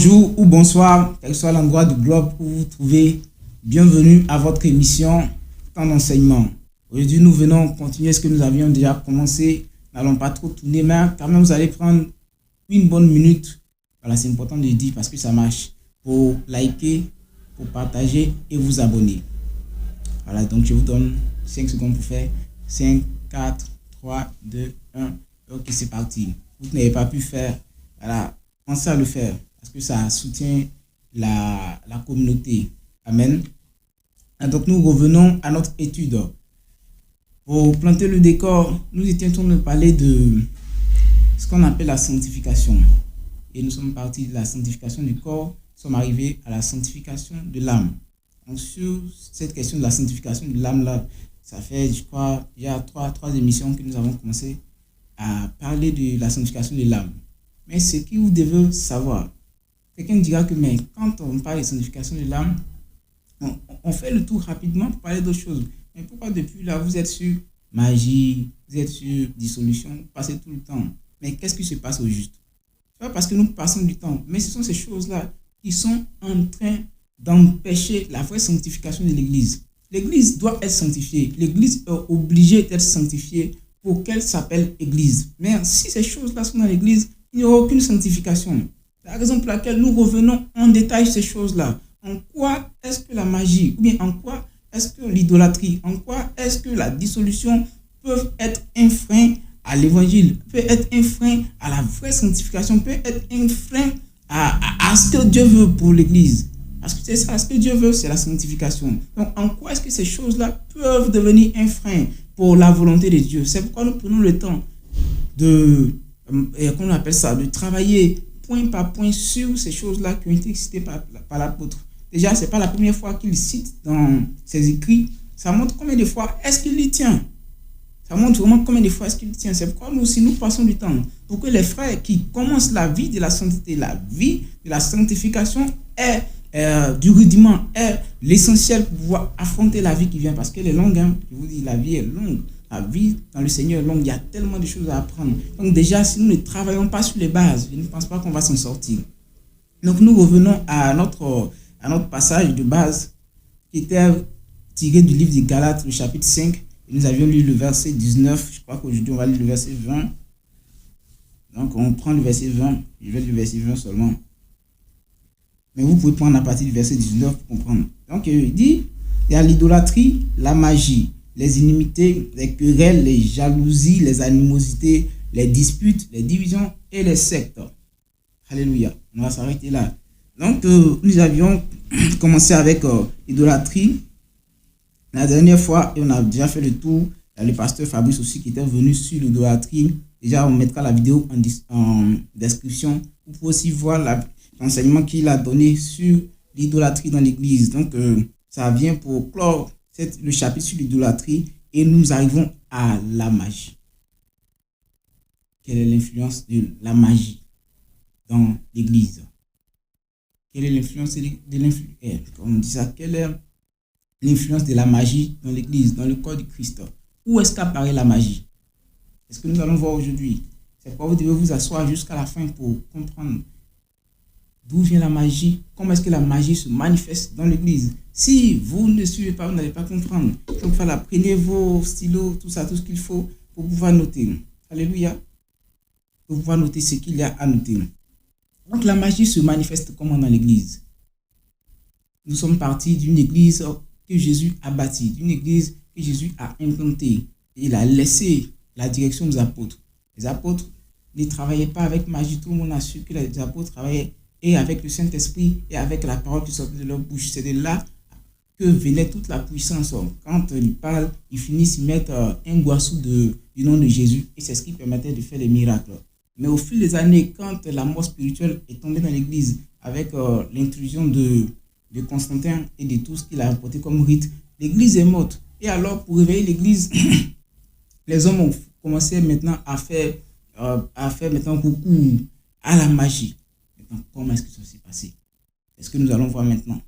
Bonjour ou bonsoir, quel que soit l'endroit du globe où vous vous trouvez. Bienvenue à votre émission Temps d'enseignement. Aujourd'hui, nous venons continuer ce que nous avions déjà commencé. Nous n'allons pas trop tourner, mais quand même, vous allez prendre une bonne minute. Voilà, c'est important de le dire parce que ça marche. Pour liker, pour partager et vous abonner. Voilà, donc je vous donne 5 secondes pour faire. 5, 4, 3, 2, 1. Ok, c'est parti. Vous n'avez pas pu faire. Voilà, pensez à le faire parce que ça soutient la communauté. Amen. Et donc nous revenons à notre étude. Pour planter le décor, nous étions en train de parler de ce qu'on appelle la sanctification. Et nous sommes partis de la sanctification du corps, nous sommes arrivés à la sanctification de l'âme. Donc sur cette question de la sanctification de l'âme là, ça fait, je crois, il y a trois émissions que nous avons commencé à parler de la sanctification de l'âme. Mais ce que vous devez savoir, quelqu'un dira que mais quand on parle de sanctification de l'âme, on fait le tour rapidement pour parler d'autres choses. Mais pourquoi depuis là, vous êtes sur magie, vous êtes sur dissolution, vous passez tout le temps. Mais qu'est-ce qui se passe au juste? Ce n'est pas parce que nous passons du temps, mais ce sont ces choses-là qui sont en train d'empêcher la vraie sanctification de l'Église. L'Église doit être sanctifiée. L'Église est obligée d'être sanctifiée pour qu'elle s'appelle Église. Mais si ces choses-là sont dans l'Église, il n'y aura aucune sanctification. La raison pour laquelle nous revenons en détail sur ces choses-là. En quoi est-ce que la magie, ou bien en quoi est-ce que l'idolâtrie, en quoi est-ce que la dissolution peuvent être un frein à l'évangile, peut être un frein à la vraie sanctification, peut être un frein à ce que Dieu veut pour l'Église. Parce que c'est ça, ce que Dieu veut, c'est la sanctification. Donc, en quoi est-ce que ces choses-là peuvent devenir un frein pour la volonté de Dieu? C'est pourquoi nous prenons le temps de, qu'on appelle ça, de travailler point par point sur ces choses-là qui ont été citées par l'apôtre. Déjà, ce n'est pas la première fois qu'il cite dans ses écrits. Ça montre combien de fois est-ce qu'il y tient. Ça montre vraiment combien de fois est-ce qu'il y tient. C'est pourquoi nous aussi, nous passons du temps pour que les frères qui commencent la vie de la sainteté, la vie de la sanctification est du rudiment, est l'essentiel pour pouvoir affronter la vie qui vient. Parce qu'elle est longue. Hein. Je vous dis, la vie est longue. La vie dans le Seigneur est longue. Il y a tellement de choses à apprendre. Donc déjà, si nous ne travaillons pas sur les bases, je ne pense pas qu'on va s'en sortir. Donc nous revenons à notre passage de base qui était tiré du livre des Galates, le chapitre 5. Et nous avions lu le verset 19. Je crois qu'aujourd'hui, on va lire le verset 20. Donc on prend le verset 20. Je vais lire le verset 20 seulement. Mais vous pouvez prendre à partir du verset 19 pour comprendre. Donc il dit, il y a l'idolâtrie, la magie, les inimitiés, les querelles, les jalousies, les animosités, les disputes, les divisions et les sectes. Alléluia. On va s'arrêter là. Donc, nous avions commencé avec l'idolâtrie. La dernière fois, et on a déjà fait le tour. Il y a le pasteur Fabrice aussi qui était venu sur l'idolâtrie. Déjà, on mettra la vidéo en description. Vous pouvez aussi voir l'enseignement qu'il a donné sur l'idolâtrie dans l'Église. Donc, ça vient pour clore le chapitre sur l'idolâtrie et nous arrivons à la magie. Quelle est l'influence de la magie dans l'Église? Quelle est l'influence de l'influence? On dit ça. Quelle est l'influence de la magie dans l'Église, dans le corps du Christ? Où est-ce qu'apparaît la magie? C'est ce que nous allons voir aujourd'hui. C'est pourquoi vous devez vous asseoir jusqu'à la fin pour comprendre d'où vient la magie, comment est-ce que la magie se manifeste dans l'Église. Si vous ne suivez pas, vous n'allez pas comprendre. Donc voilà, prenez vos stylos, tout ça, tout ce qu'il faut pour pouvoir noter. Alléluia. Pour pouvoir noter ce qu'il y a à noter. Donc la magie se manifeste comment dans l'Église? Nous sommes partis d'une église que Jésus a bâtie, d'une église que Jésus a implantée. Et il a laissé la direction des apôtres. Les apôtres ne travaillaient pas avec magie. Tout le monde a su que les apôtres travaillaient et avec le Saint-Esprit et avec la parole qui sortait de leur bouche. C'est de là que venait toute la puissance. Quand ils parlent, ils finissent par mettre un boisseau du nom de Jésus et c'est ce qui permettait de faire des miracles. Mais au fil des années, quand la mort spirituelle est tombée dans l'Église avec l'intrusion de Constantin et de tout ce qu'il a apporté comme rite, l'Église est morte. Et alors, pour réveiller l'Église, les hommes ont commencé maintenant à faire maintenant recours à la magie. Maintenant, comment est-ce que ça s'est passé? C'est ce que nous allons voir maintenant.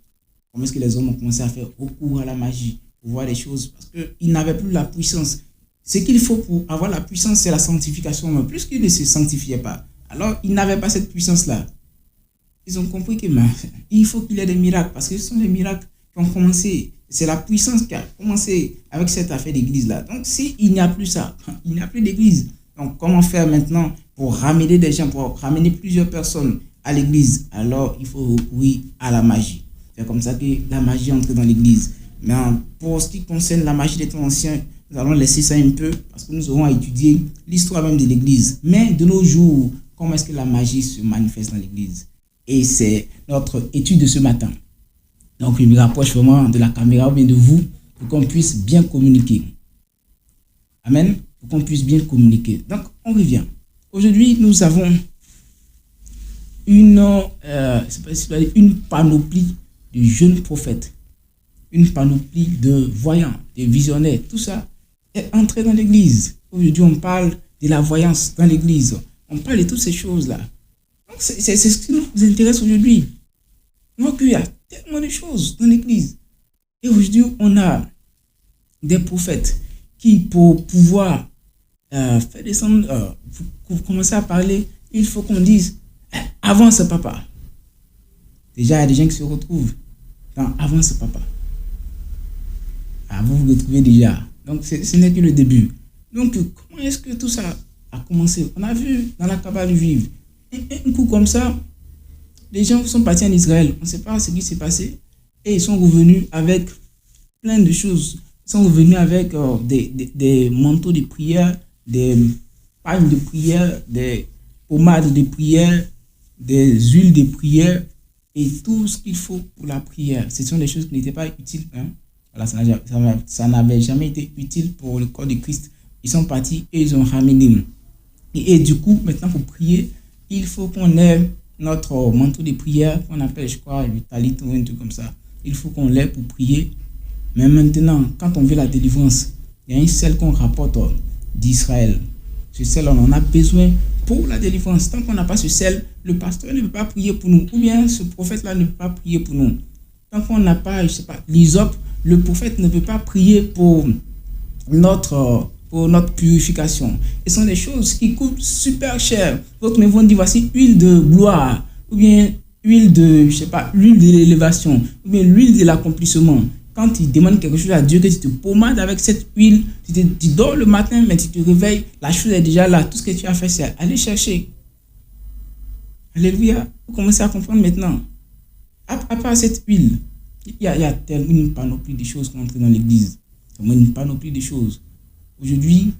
Comment est-ce que les hommes ont commencé à faire recours à la magie pour voir les choses? Parce qu'ils n'avaient plus la puissance. Ce qu'il faut pour avoir la puissance, c'est la sanctification. Mais plus qu'ils ne se sanctifiaient pas, alors ils n'avaient pas cette puissance-là. ils ont compris que ben, il faut qu'il y ait des miracles, parce que ce sont les miracles qui ont commencé. C'est la puissance qui a commencé avec cette affaire d'église-là. Donc, s'il n'y a plus ça, il n'y a plus d'église. Donc, comment faire maintenant pour ramener des gens, pour ramener plusieurs personnes à l'église? Alors, il faut recourir à la magie. C'est comme ça que la magie entre dans l'église. Mais pour ce qui concerne la magie des temps anciens, nous allons laisser ça un peu parce que nous aurons à étudier l'histoire même de l'église. Mais de nos jours, comment est-ce que la magie se manifeste dans l'église? Et c'est notre étude de ce matin. Donc, je me rapproche vraiment de la caméra ou bien de vous pour qu'on puisse bien communiquer. Amen. Pour qu'on puisse bien communiquer. Donc, on revient. Aujourd'hui, nous avons une panoplie de jeunes prophètes, une panoplie de voyants, de visionnaires. Tout ça est entré dans l'église. Aujourd'hui, on parle de la voyance dans l'église. On parle de toutes ces choses-là. Donc, c'est ce qui nous intéresse aujourd'hui. On voit qu'il y a tellement de choses dans l'église. Et aujourd'hui, on a des prophètes qui, pour pouvoir faire descendre, pour commencer à parler, il faut qu'on dise avance papa. Déjà, il y a des gens qui se retrouvent dans avance papa. Vous vous retrouvez déjà. Donc, ce n'est que le début. Donc, comment est-ce que tout ça a commencé? On a vu dans la Kabbale juive, un coup comme ça, les gens sont partis en Israël. On ne sait pas ce qui s'est passé. Et ils sont revenus avec plein de choses. Ils sont revenus avec des manteaux de prière, des pagnes de prière, des pommades de prière, des huiles de prière et tout ce qu'il faut pour la prière. Ce sont des choses qui n'étaient pas utiles. Voilà, ça n'avait jamais été utile pour le corps de Christ. Ils sont partis et ils ont ramené. Et du coup, maintenant pour prier, il faut qu'on ait notre manteau de prière qu'on appelle, je crois, le talit ou un truc comme ça. Il faut qu'on l'ait pour prier. Mais maintenant, quand on veut la délivrance, il y a une selle qu'on rapporte d'Israël. Ce sel, on en a besoin pour la délivrance. Tant qu'on n'a pas ce sel, le pasteur ne peut pas prier pour nous. Ou bien ce prophète-là ne peut pas prier pour nous. Tant qu'on n'a pas, l'hysope, le prophète ne peut pas prier pour notre purification. Et ce sont des choses qui coûtent super cher. D'autres me vont dire, voici huile de gloire, ou bien huile de, l'huile de l'élévation, ou bien l'huile de l'accomplissement. Quand tu demandes quelque chose à Dieu, que tu te pommades avec cette huile, tu dors le matin, mais tu te réveilles, la chose est déjà là. Tout ce que tu as fait, c'est aller chercher. Alléluia. Vous commencez à comprendre maintenant. À part cette huile, il y a tellement une panoplie de choses qui entrent dans l'église. Une panoplie de choses. Aujourd'hui,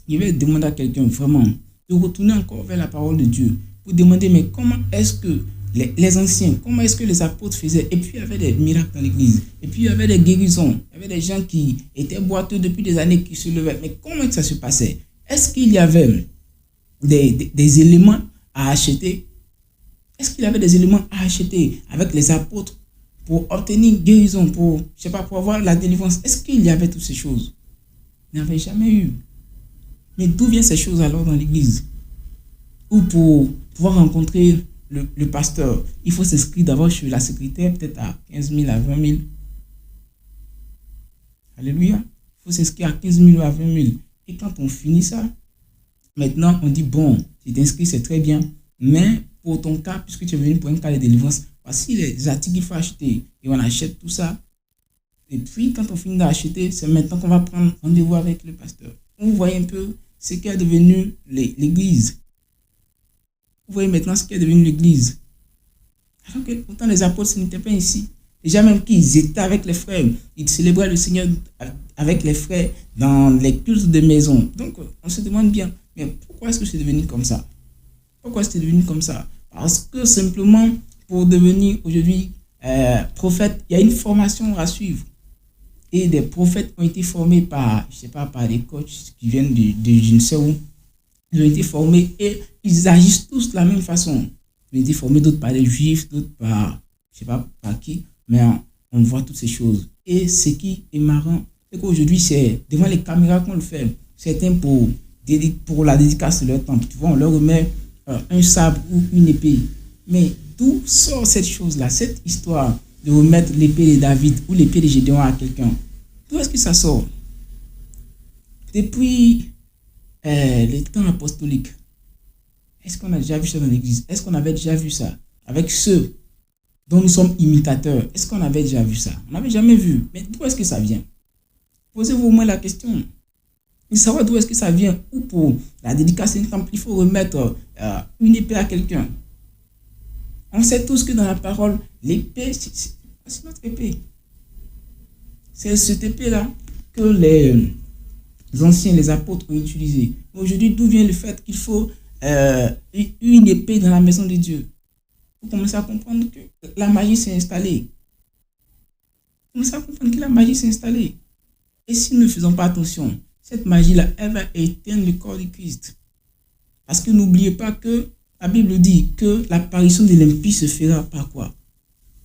je vais demander à quelqu'un vraiment de retourner encore vers la parole de Dieu pour demander, mais comment est-ce que les anciens, comment est-ce que les apôtres faisaient? Et puis il y avait des miracles dans l'église. Et puis il y avait des guérisons. Il y avait des gens qui étaient boiteux depuis des années qui se levaient. Mais comment ça se passait? Est-ce qu'il y avait des éléments à acheter? Est-ce qu'il y avait des éléments à acheter avec les apôtres pour obtenir une guérison, pour avoir la délivrance? Est-ce qu'il y avait toutes ces choses? Il n'y avait jamais eu. Mais d'où viennent ces choses alors dans l'église? Ou pour pouvoir rencontrer le pasteur, il faut s'inscrire d'abord chez la secrétaire, peut-être à 15 000, à 20 000. Alléluia. Il faut s'inscrire à 15 000 ou à 20 000. Et quand on finit ça, maintenant on dit, bon, tu t'inscris, c'est très bien, mais pour ton cas, puisque tu es venu pour un cas de délivrance, voici les articles qu'il faut acheter. Et on achète tout ça. Et puis, quand on finit d'acheter, c'est maintenant qu'on va prendre rendez-vous avec le pasteur. Vous voyez un peu ce qu'est devenu l'église. Vous voyez maintenant ce qu'est devenu l'église. Alors que pourtant les apôtres n'étaient pas ici. Déjà même qu'ils étaient avec les frères. Ils célébraient le Seigneur avec les frères dans les cultes de maison. Donc, on se demande bien, mais pourquoi est-ce que c'est devenu comme ça? Pourquoi c'est devenu comme ça? Parce que simplement, pour devenir aujourd'hui prophète, il y a une formation à suivre. Et des prophètes ont été formés par des coachs qui viennent de je ne sais où. Ils ont été formés et ils agissent tous de la même façon. Ils ont été formés d'autres par les juifs, d'autres par, je ne sais pas par qui, mais on voit toutes ces choses. Et ce qui est marrant, c'est qu'aujourd'hui, c'est devant les caméras qu'on le fait. Certains pour la dédicace de leur temple. Tu vois, on leur remet un sabre ou une épée. Mais d'où sort cette chose-là, cette histoire de remettre l'épée de David ou l'épée de Gédéon à quelqu'un? D'où est-ce que ça sort? Depuis les temps apostoliques, est-ce qu'on a déjà vu ça dans l'église? Est-ce qu'on avait déjà vu ça? avec ceux dont nous sommes imitateurs. Est-ce qu'on avait déjà vu ça? On n'avait jamais vu. Mais d'où est-ce que ça vient? Posez-vous au moins la question. Il faut savoir d'où est-ce que ça vient. Ou pour la dédicace d'un temple, il faut remettre une épée à quelqu'un. On sait tous que dans la parole, l'épée, c'est notre épée. C'est cette épée-là que les anciens, les apôtres ont utilisée. Aujourd'hui, d'où vient le fait qu'il faut une épée dans la maison de Dieu? Vous commencez à comprendre que la magie s'est installée. Vous commencez à comprendre que la magie s'est installée. Et si nous ne faisons pas attention, cette magie-là, elle va éteindre le corps de Christ. Parce que n'oubliez pas que la Bible dit que l'apparition de l'impie se fera par quoi?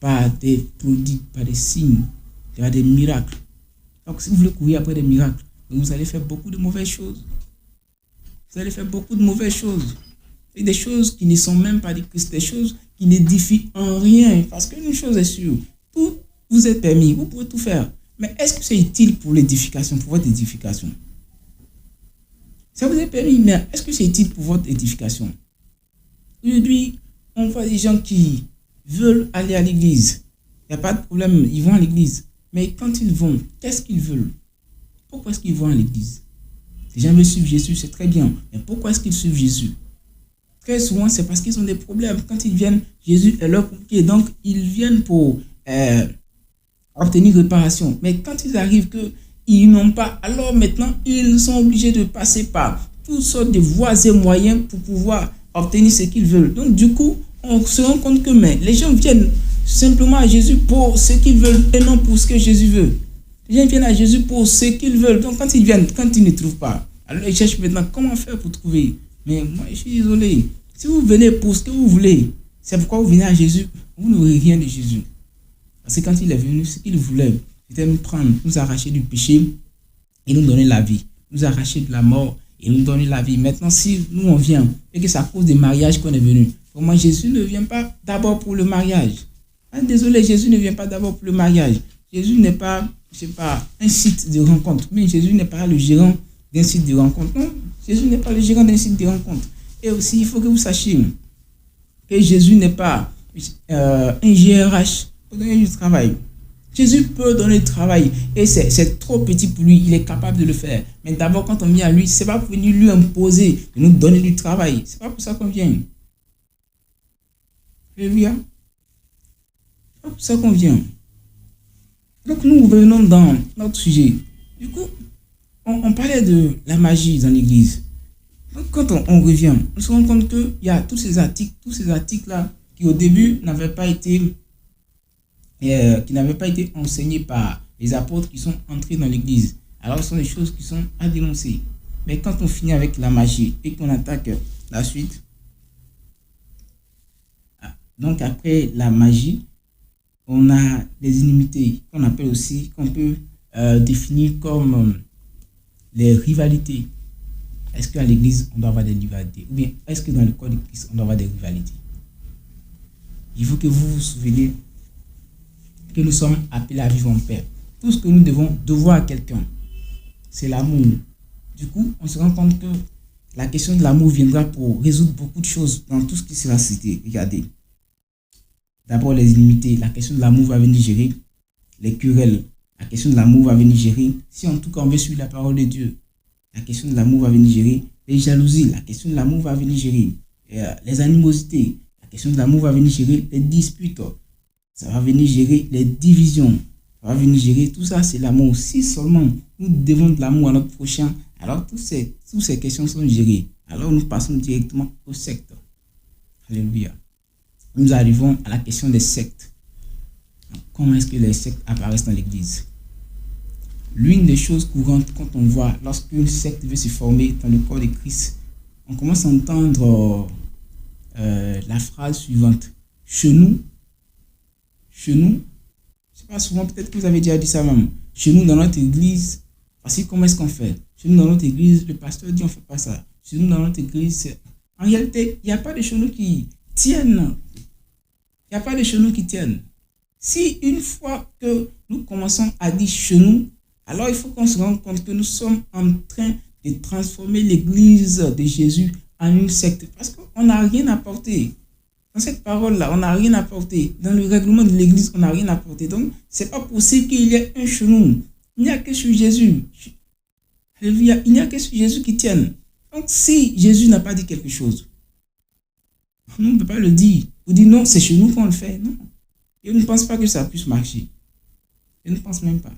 Par des prodiges, par des signes, par des miracles. Donc si vous voulez courir après des miracles, vous allez faire beaucoup de mauvaises choses. Vous allez faire beaucoup de mauvaises choses. Et des choses qui ne sont même pas de Christ, des choses qui n'édifient en rien. Parce qu'une chose est sûre, tout vous est permis, vous pouvez tout faire. Mais est-ce que c'est utile pour l'édification, pour votre édification? Ça vous est permis, mais est-ce que c'est utile pour votre édification? Aujourd'hui, on voit des gens qui veulent aller à l'église. Il n'y a pas de problème, ils vont à l'église. Mais quand ils vont, qu'est-ce qu'ils veulent? Pourquoi est-ce qu'ils vont à l'église? Les gens veulent suivre Jésus, c'est très bien. Mais pourquoi est-ce qu'ils suivent Jésus? Très souvent, c'est parce qu'ils ont des problèmes. Quand ils viennent, Jésus est leur pompier. Donc, ils viennent pour obtenir réparation. Mais quand ils arrivent qu'ils n'ont pas, alors maintenant, ils sont obligés de passer par toutes sortes de voies et moyens pour pouvoir obtenir ce qu'ils veulent. Donc, du coup, on se rend compte que les gens viennent simplement à Jésus pour ce qu'ils veulent et non pour ce que Jésus veut. Les gens viennent à Jésus pour ce qu'ils veulent. Donc, quand ils viennent, quand ils ne trouvent pas, alors ils cherchent maintenant comment faire pour trouver. Mais moi, je suis désolé. Si vous venez pour ce que vous voulez, c'est pourquoi vous venez à Jésus, vous n'aurez rien de Jésus. Parce que quand il est venu, ce qu'il voulait, c'était nous prendre, nous arracher du péché et nous donner la vie. Nous arracher de la mort et nous donner la vie. Maintenant, si nous on vient et que c'est à cause des mariages qu'on est venu, pour moi, Jésus ne vient pas d'abord pour le mariage. Ah, désolé, Jésus ne vient pas d'abord pour le mariage. Jésus n'est pas, je sais pas, un site de rencontre. Mais Jésus n'est pas le gérant d'un site de rencontre. Non, Jésus n'est pas le gérant d'un site de rencontre. Et aussi, il faut que vous sachiez que Jésus n'est pas un GRH pour donner du travail. Jésus peut donner du travail et c'est trop petit pour lui, il est capable de le faire. Mais d'abord, quand on vient à lui, ce n'est pas pour venir lui imposer de nous donner du travail. Ce n'est pas pour ça qu'on vient. Alléluia. Ce n'est pas pour ça qu'on vient. Donc nous revenons dans notre sujet. Du coup, on parlait de la magie dans l'église. Donc quand on revient, on se rend compte qu'il y a tous ces articles-là qui au début n'avaient pas été enseignés par les apôtres qui sont entrés dans l'église. Alors ce sont des choses qui sont à dénoncer. Mais quand on finit avec la magie et qu'on attaque la suite, donc après la magie, on a les inimitiés qu'on appelle aussi, qu'on peut définir comme les rivalités. Est-ce qu'à l'église, on doit avoir des rivalités? Ou bien, est-ce que dans le corps de Christ, on doit avoir des rivalités? Il faut que vous vous souveniez que nous sommes appelés à vivre en paix. Tout ce que nous devons devoir à quelqu'un, c'est l'amour. Du coup, on se rend compte que la question de l'amour viendra pour résoudre beaucoup de choses dans tout ce qui sera cité. Regardez. D'abord, les inimitiés. La question de l'amour va venir gérer les querelles. La question de l'amour va venir gérer, si en tout cas on veut suivre la parole de Dieu, la question de l'amour va venir gérer les jalousies. La question de l'amour va venir gérer les animosités. La question de l'amour va venir gérer les disputes. Ça va venir gérer les divisions. Ça va venir gérer tout ça, c'est l'amour. Si seulement nous devons de l'amour à notre prochain, alors toutes ces questions sont gérées. Alors nous passons directement aux sectes. Alléluia. Nous arrivons à la question des sectes. Comment est-ce que les sectes apparaissent dans l'église? L'une des choses courantes quand on voit lorsqu'une secte veut se former dans le corps de Christ, on commence à entendre la phrase suivante. Chez nous, je ne sais pas souvent, peut-être que vous avez déjà dit ça même. Chez nous, dans notre église, voici comment est-ce qu'on fait. Chez nous, dans notre église, le pasteur dit on ne fait pas ça. Chez nous, dans notre église, en réalité, il n'y a pas de chez nous qui tiennent. Il n'y a pas de chez nous qui tiennent. Si une fois que nous commençons à dire chez nous, alors il faut qu'on se rende compte que nous sommes en train de transformer l'église de Jésus en une secte. Parce qu'on n'a rien apporté. Dans cette parole-là, on n'a rien apporté. Dans le règlement de l'Église, on n'a rien apporté. Donc, c'est pas possible qu'il y ait un genou. Il n'y a que sur Jésus. Alléluia. Il n'y a que sur Jésus qui tienne. Donc, si Jésus n'a pas dit quelque chose, on ne peut pas le dire. Vous dites non, c'est chez nous qu'on le fait. Non. Je ne pense pas que ça puisse marcher. Je ne pense même pas.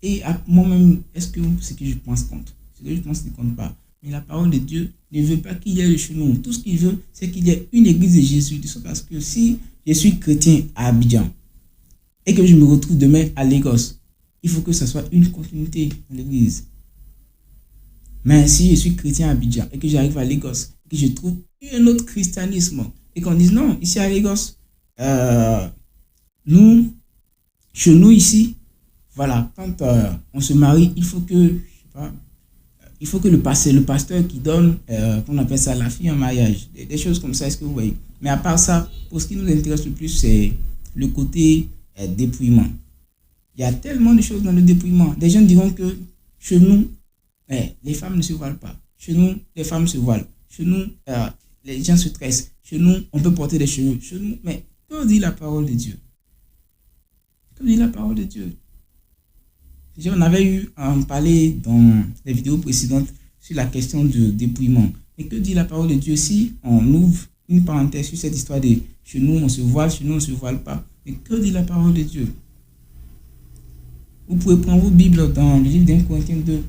Et moi-même, est-ce que ce que je pense compte? Ce que je pense ne compte pas. Mais la parole de Dieu ne veut pas qu'il y ait le chemin. Tout ce qu'il veut, c'est qu'il y ait une église de Jésus. Parce que si je suis chrétien à Abidjan et que je me retrouve demain à Lagos, il faut que ce soit une continuité dans l'église. Mais si je suis chrétien à Abidjan et que j'arrive à Lagos, et que je trouve un autre christianisme et qu'on dise non, ici à Lagos, chez nous ici, voilà, quand on se marie, il faut que, je sais pas, il faut que le pasteur qui donne, qu'on appelle ça la fille en mariage, des choses comme ça, est-ce que vous voyez? Mais à part ça, pour ce qui nous intéresse le plus, c'est le côté dépouillement. Il y a tellement de choses dans le dépouillement. Des gens diront que chez nous, les femmes ne se voilent pas. Chez nous, les femmes se voilent. Chez nous, les gens se tressent. Chez nous, on peut porter des cheveux. Chez nous, mais que dit la parole de Dieu? Que dit la parole de Dieu? Déjà, on avait eu à en parler dans les vidéos précédentes sur la question du dépouillement. Mais que dit la parole de Dieu si on ouvre une parenthèse sur cette histoire de chez nous, on se voile, chez nous, on ne se voile pas? Mais que dit la parole de Dieu? Vous pouvez prendre vos Bibles dans le livre d'Un Corinthiens 2,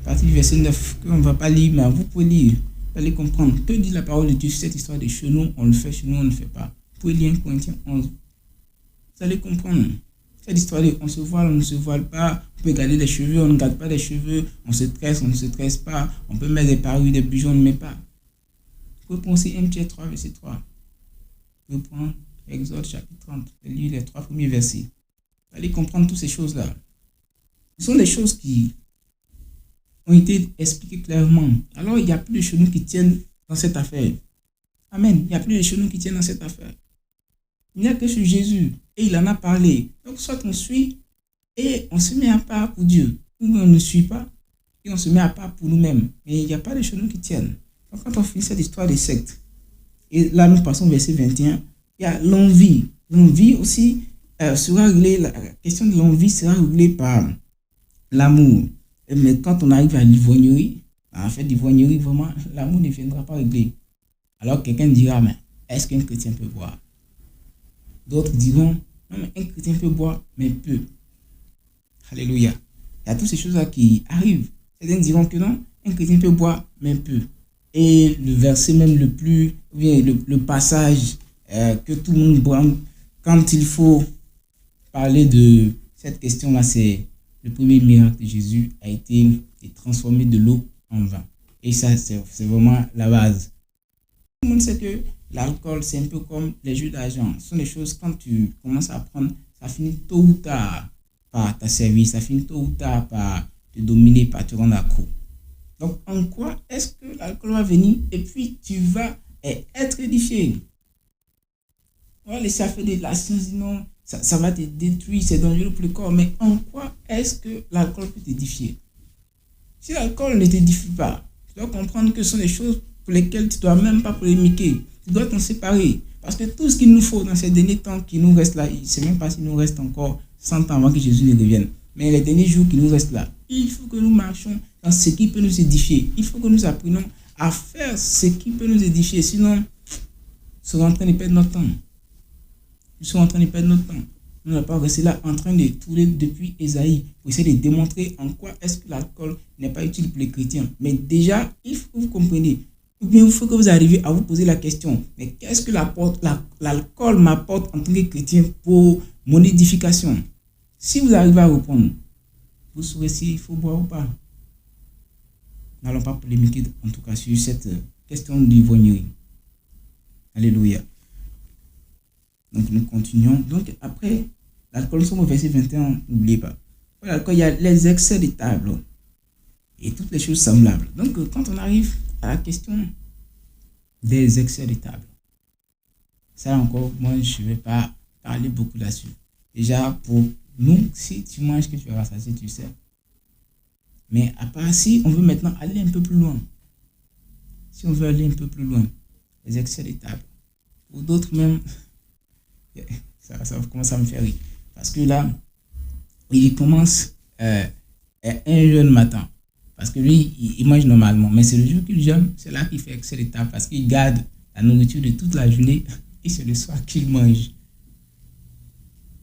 partie du verset 9, qu'on ne va pas lire, mais vous pouvez lire, vous allez comprendre. Que dit la parole de Dieu sur cette histoire de chez nous, on le fait, chez nous, on ne le fait pas? Vous pouvez lire 1 Corinthiens 11. Vous allez comprendre. Cette histoire de on se voile, on ne se voile pas, on peut garder les cheveux, on ne garde pas les cheveux, on se tresse, on ne se tresse pas, on peut mettre des parures, des bijoux, on ne met pas. Vous pouvez prendre aussi 1 Pierre 3, verset 3. Vous pouvez prendre Exode chapitre 30, lire les 3 premiers versets. Vous allez comprendre toutes ces choses-là. Ce sont des choses qui ont été expliquées clairement. Alors, il n'y a plus de chenous qui tiennent dans cette affaire. Amen. Il n'y a plus de chenous qui tiennent dans cette affaire. Il n'y a que sur Jésus. Et il en a parlé. Donc, soit on suit et on se met à part pour Dieu. Ou on ne suit pas et on se met à part pour nous-mêmes. Mais il n'y a pas de chenous qui tiennent. Donc, quand on finit cette histoire des sectes, et là, nous passons au verset 21, il y a l'envie. L'envie aussi sera réglée, la question de l'envie sera réglée par l'amour. Mais quand on arrive à l'ivrognerie, en fait, l'ivrognerie, vraiment, l'amour ne viendra pas régler. Alors, quelqu'un dira, mais est-ce qu'un chrétien peut boire? D'autres diront, non, mais un chrétien peut boire, mais peu. Alléluia. Il y a toutes ces choses-là qui arrivent. Certains diront que non, un chrétien peut boire, mais peu. Et le verset même le plus, le passage que tout le monde boit, quand il faut parler de cette question-là, c'est le premier miracle de Jésus a été de transformer de l'eau en vin. Et ça, c'est vraiment la base. Tout le monde sait que l'alcool, c'est un peu comme les jeux d'argent. Ce sont des choses, quand tu commences à apprendre, ça finit tôt ou tard par t'asservir, ça finit tôt ou tard par te dominer, par te rendre accro. Donc, en quoi est-ce que l'alcool va venir et puis tu vas être édifié? On va laisser faire de la science, non, ça va te détruire, c'est dangereux pour le corps. Mais en quoi est-ce que l'alcool peut t'édifier? Si l'alcool ne t'édifie pas, tu dois comprendre que ce sont des choses pour lesquelles tu ne dois même pas polémiquer. Tu dois t'en séparer. Parce que tout ce qu'il nous faut dans ces derniers temps qui nous reste là, il ne sait même pas s'il nous reste encore 100 ans avant que Jésus ne revienne. Mais les derniers jours qui nous restent là, il faut que nous marchions dans ce qui peut nous édifier. Il faut que nous apprenions à faire ce qui peut nous édifier. Sinon, nous serons en train de perdre notre temps. Nous serons en train de perdre notre temps. Nous n'allons pas rester là en train de tourner depuis Ésaïe pour essayer de démontrer en quoi est-ce que l'alcool n'est pas utile pour les chrétiens. Mais déjà, il faut que vous compreniez. Ou bien il faut que vous arriviez à vous poser la question. Mais qu'est-ce que l'alcool m'apporte en tant que chrétien pour mon édification? Si vous arrivez à répondre, vous saurez s'il faut boire ou pas. N'allons pas polémiquer en tout cas sur cette question d'ivrognerie. Alléluia. Donc nous continuons. Donc après, l'alcool, nous sommes au verset 21, n'oubliez pas. Pour l'alcool, il y a les excès de table et toutes les choses semblables. Donc quand on arrive à la question des excès de table, ça encore, moi je ne vais pas parler beaucoup là-dessus. Déjà pour nous, si tu manges que tu es rassasié, tu sais. Mais à part si on veut maintenant aller un peu plus loin, si on veut aller un peu plus loin, les excès de table. Pour d'autres même, ça commence à me faire rire. Parce que là, il commence un jeune matin. Parce que lui, il mange normalement. Mais c'est le jour qu'il jeûne, c'est là qu'il fait excellent état. Parce qu'il garde la nourriture de toute la journée et c'est le soir qu'il mange.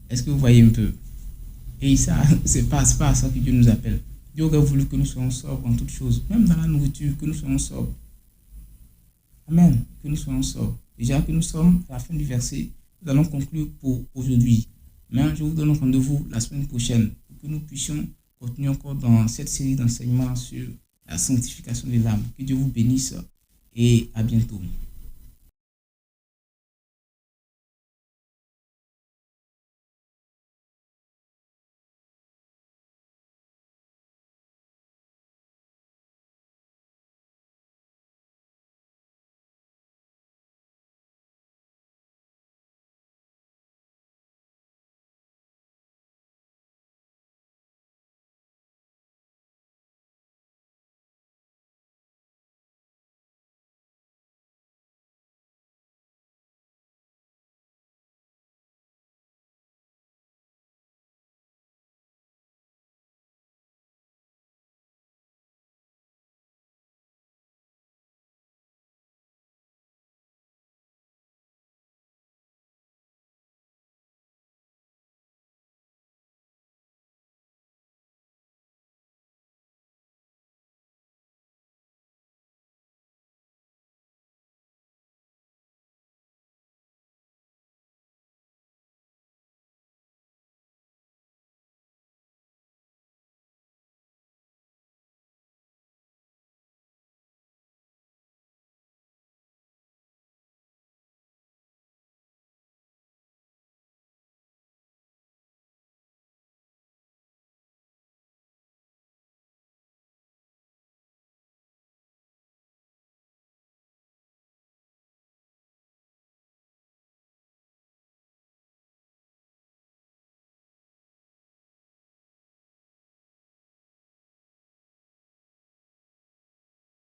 Est-ce que vous voyez un peu? Et ça, c'est pas à ça que Dieu nous appelle. Dieu aurait voulu que nous soyons sobres en toutes choses, même dans la nourriture, que nous soyons sobres. Amen. Que nous soyons sobres. Déjà que nous sommes à la fin du verset, nous allons conclure pour aujourd'hui. Mais je vous donne rendez-vous la semaine prochaine pour que nous puissions continuer encore dans cette série d'enseignements sur la sanctification de l'âme. Que Dieu vous bénisse et à bientôt.